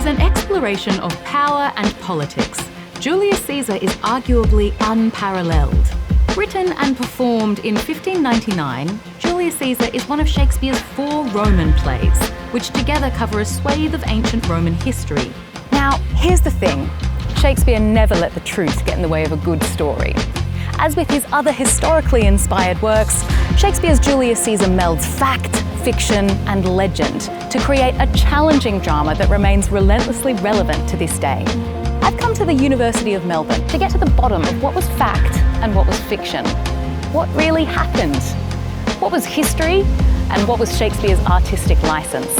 As an exploration of power and politics, Julius Caesar is arguably unparalleled. Written and performed in 1599, Julius Caesar is one of Shakespeare's 4 Roman plays, which together cover a swathe of ancient Roman history. Now, here's the thing. Shakespeare never let the truth get in the way of a good story. As with his other historically inspired works, Shakespeare's Julius Caesar melds fact, fiction, and legend to create a challenging drama that remains relentlessly relevant to this day. I've come to the University of Melbourne to get to the bottom of what was fact and what was fiction. What really happened? What was history? And what was Shakespeare's artistic license?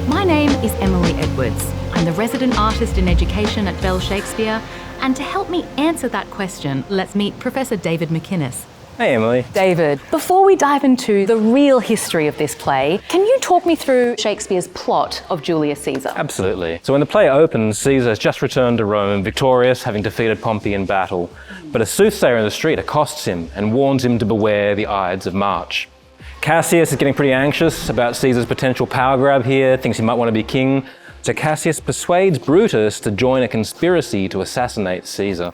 My name is Emily Edwards. I'm the resident artist in education at Bell Shakespeare, and to help me answer that question, let's meet Professor David McInnes. Hey Emily. David, before we dive into the real history of this play, can you talk me through Shakespeare's plot of Julius Caesar? Absolutely. So when the play opens, Caesar has just returned to Rome, victorious, having defeated Pompey in battle. But a soothsayer in the street accosts him and warns him to beware the Ides of March. Cassius is getting pretty anxious about Caesar's potential power grab here, thinks he might want to be king. So Cassius persuades Brutus to join a conspiracy to assassinate Caesar.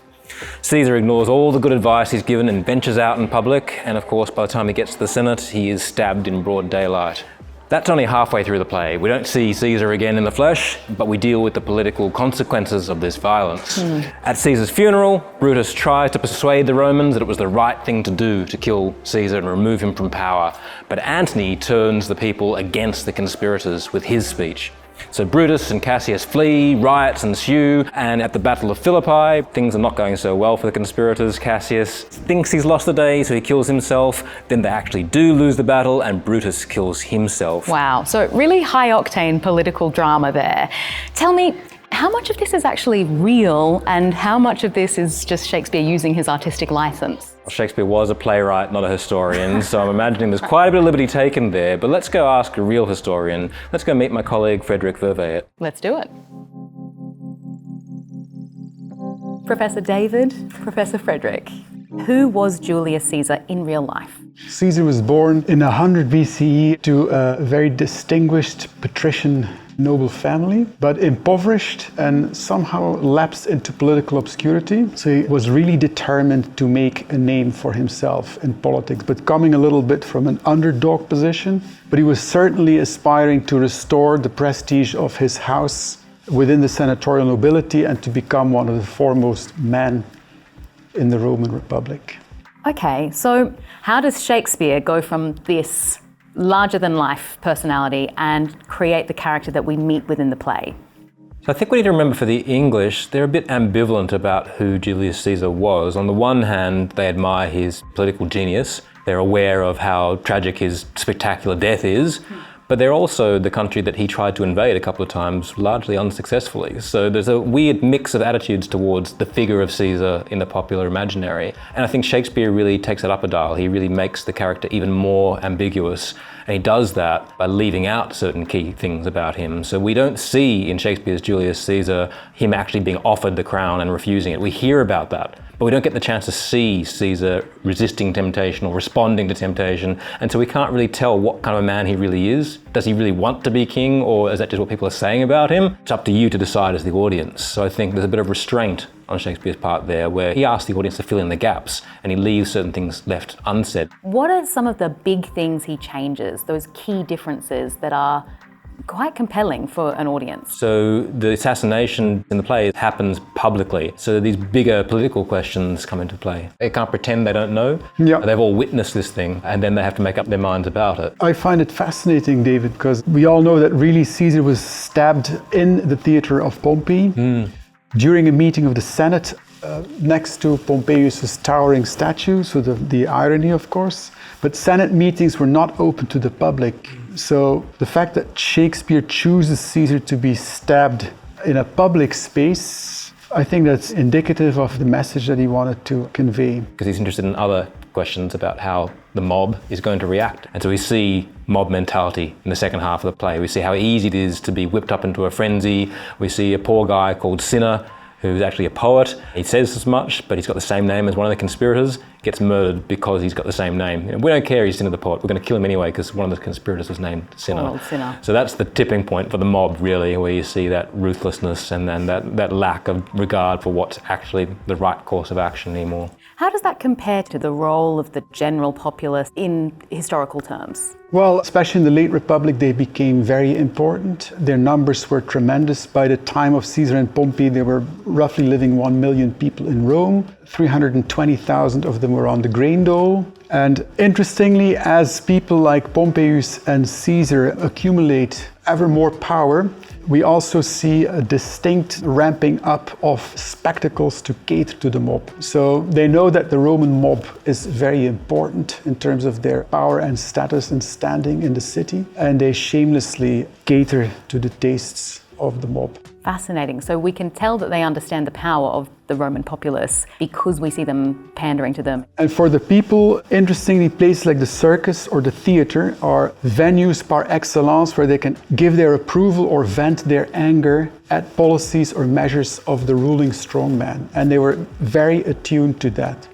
Caesar ignores all the good advice he's given and ventures out in public, and of course by the time he gets to the Senate, he is stabbed in broad daylight. That's only halfway through the play. We don't see Caesar again in the flesh, but we deal with the political consequences of this violence. At Caesar's funeral, Brutus tries to persuade the Romans that it was the right thing to do to kill Caesar and remove him from power, but Antony turns the people against the conspirators with his speech. So Brutus and Cassius flee, riots ensue, and at the Battle of Philippi, things are not going so well for the conspirators. Cassius thinks he's lost the day, so he kills himself. Then they actually do lose the battle, and Brutus kills himself. Wow, so really high-octane political drama there. Tell me, how much of this is actually real, and how much of this is just Shakespeare using his artistic license? Shakespeare was a playwright, not a historian, so I'm imagining there's quite a bit of liberty taken there, but let's go ask a real historian. Let's go meet my colleague, Frederick Verveet. Let's do it. Professor David, Professor Frederick, who was Julius Caesar in real life? Caesar was born in 100 BCE to a very distinguished patrician noble family, but impoverished and somehow lapsed into political obscurity. So he was really determined to make a name for himself in politics, but coming a little bit from an underdog position. But he was certainly aspiring to restore the prestige of his house within the senatorial nobility and to become one of the foremost men in the Roman Republic. Okay, so how does Shakespeare go from this larger-than-life personality and create the character that we meet within the play? So I think we need to remember for the English, they're a bit ambivalent about who Julius Caesar was. On the one hand, they admire his political genius. They're aware of how tragic his spectacular death is. But they're also the country that he tried to invade a couple of times, largely unsuccessfully. So there's a weird mix of attitudes towards the figure of Caesar in the popular imaginary. And I think Shakespeare really takes it up a dial. He really makes the character even more ambiguous. And he does that by leaving out certain key things about him. So we don't see in Shakespeare's Julius Caesar him actually being offered the crown and refusing it. We hear about that, but we don't get the chance to see Caesar resisting temptation or responding to temptation, and so we can't really tell what kind of a man he really is. Does he really want to be king, or is that just what people are saying about him? It's up to you to decide as the audience. So I think there's a bit of restraint on Shakespeare's part there, where he asks the audience to fill in the gaps and he leaves certain things left unsaid. What are some of the big things he changes, those key differences that are quite compelling for an audience? So the assassination in the play happens publicly. So these bigger political questions come into play. They can't pretend they don't know. Yeah. They've all witnessed this thing, and then they have to make up their minds about it. I find it fascinating, David, because we all know that really Caesar was stabbed in the theater of Pompeii during a meeting of the Senate next to Pompeius's towering statue, so the irony, of course. But Senate meetings were not open to the public. So the fact that Shakespeare chooses Caesar to be stabbed in a public space, I think that's indicative of the message that he wanted to convey. Because he's interested in other questions about how the mob is going to react. And so we see mob mentality in the second half of the play. We see how easy it is to be whipped up into a frenzy. We see a poor guy called Cinna, who's actually a poet. He says as much, but he's got the same name as one of the conspirators. gets murdered because he's got the same name. We don't care he's Sin of the Pot, we're going to kill him anyway because one of the conspirators was named Sinner. Poor old Sinner. So that's the tipping point for the mob, really, where you see that ruthlessness and then that lack of regard for what's actually the right course of action anymore. How does that compare to the role of the general populace in historical terms? Well, especially in the late Republic, they became very important. Their numbers were tremendous. By the time of Caesar and Pompey, there were roughly living 1 million people in Rome. 320,000 of them were on the grain dole. And interestingly, as people like Pompeius and Caesar accumulate ever more power, we also see a distinct ramping up of spectacles to cater to the mob. So they know that the Roman mob is very important in terms of their power and status and standing in the city, and they shamelessly cater to the tastes of the mob. Fascinating. So we can tell that they understand the power of the Roman populace because we see them pandering to them. And for the people, interestingly, places like the circus or the theater are venues par excellence where they can give their approval or vent their anger at policies or measures of the ruling strongman. And they were very attuned to that.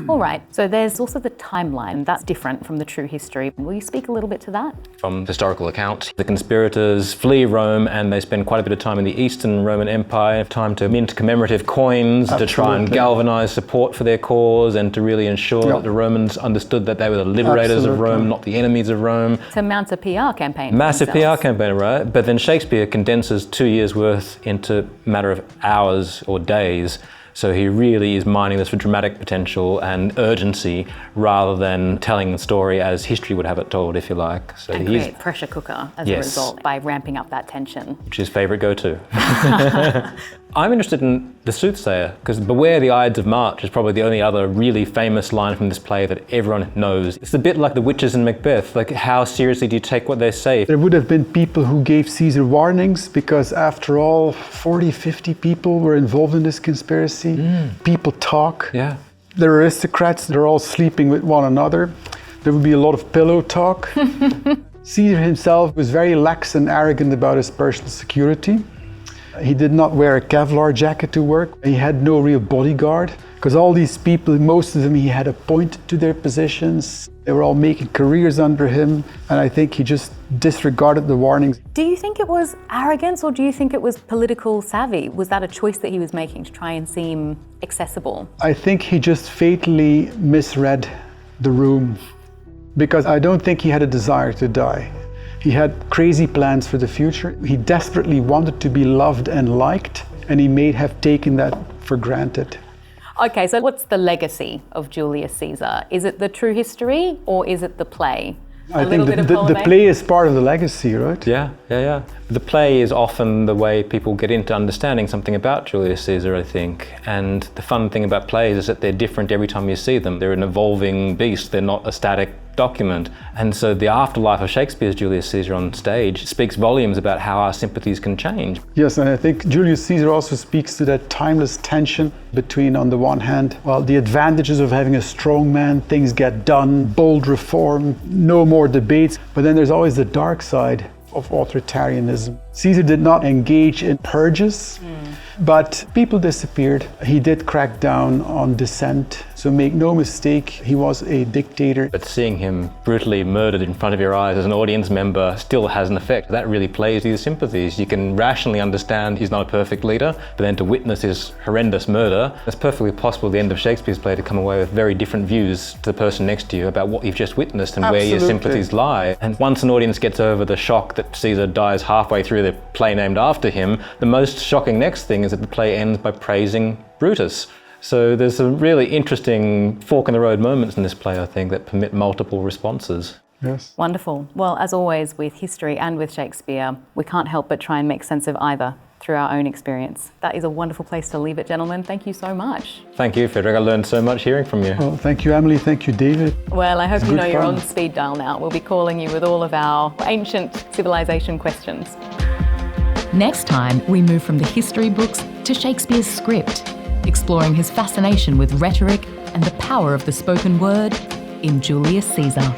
All right, so there's also the timeline. That's different from the true history. Will you speak a little bit to that? From historical accounts, the conspirators flee Rome and they spend quite a bit of time in the Eastern Roman Empire, time to mint commemorative coins, to try and galvanize support for their cause and to really ensure that the Romans understood that they were the liberators of Rome, not the enemies of Rome. To mount a PR campaign. Massive PR campaign, right? But then Shakespeare condenses 2 years' worth into a matter of hours or days. So he really is mining this for dramatic potential and urgency rather than telling the story as history would have it told, if you like. So and create pressure cooker as a result by ramping up that tension. Which is his favourite go-to. I'm interested in the soothsayer, because beware the Ides of March is probably the only other really famous line from this play that everyone knows. It's a bit like the witches in Macbeth, like how seriously do you take what they say? There would have been people who gave Caesar warnings because after all, 40, 50 people were involved in this conspiracy. People talk. Yeah. The aristocrats, they're all sleeping with one another. There would be a lot of pillow talk. Caesar himself was very lax and arrogant about his personal security. He did not wear a Kevlar jacket to work. He had no real bodyguard because all these people, most of them he had appointed to their positions. They were all making careers under him, and I think he just disregarded the warnings. Do you think it was arrogance or do you think it was political savvy? Was that a choice that he was making to try and seem accessible? I think he just fatally misread the room because I don't think he had a desire to die. He had crazy plans for the future. He desperately wanted to be loved and liked, and he may have taken that for granted. Okay, so what's the legacy of Julius Caesar? Is it the true history or is it the play? I think the play is part of the legacy, right? Yeah. The play is often the way people get into understanding something about Julius Caesar, I think. And the fun thing about plays is that they're different every time you see them. They're an evolving beast. They're not a static document. And so the afterlife of Shakespeare's Julius Caesar on stage speaks volumes about how our sympathies can change. Yes, and I think Julius Caesar also speaks to that timeless tension between, on the one hand, well, the advantages of having a strong man, things get done, bold reform, no more debates, but then there's always the dark side of authoritarianism. Caesar did not engage in purges, but people disappeared. He did crack down on dissent, so make no mistake, he was a dictator. But seeing him brutally murdered in front of your eyes as an audience member still has an effect. That really plays to your sympathies. You can rationally understand he's not a perfect leader, but then to witness his horrendous murder, it's perfectly possible at the end of Shakespeare's play to come away with very different views to the person next to you about what you've just witnessed and where your sympathies lie. And once an audience gets over the shock that Caesar dies halfway through the play named after him, the most shocking next thing is that the play ends by praising Brutus. So there's some really interesting fork in the road moments in this play, I think, that permit multiple responses. Yes. Wonderful. Well, as always with history and with Shakespeare, we can't help but try and make sense of either through our own experience. That is a wonderful place to leave it, gentlemen. Thank you so much. Thank you, Frederick. I learned so much hearing from you. Well, thank you, Emily. Thank you, David. Well, I hope you know you're fun. on speed dial now. We'll be calling you with all of our ancient civilization questions. Next time, we move from the history books to Shakespeare's script, exploring his fascination with rhetoric and the power of the spoken word in Julius Caesar.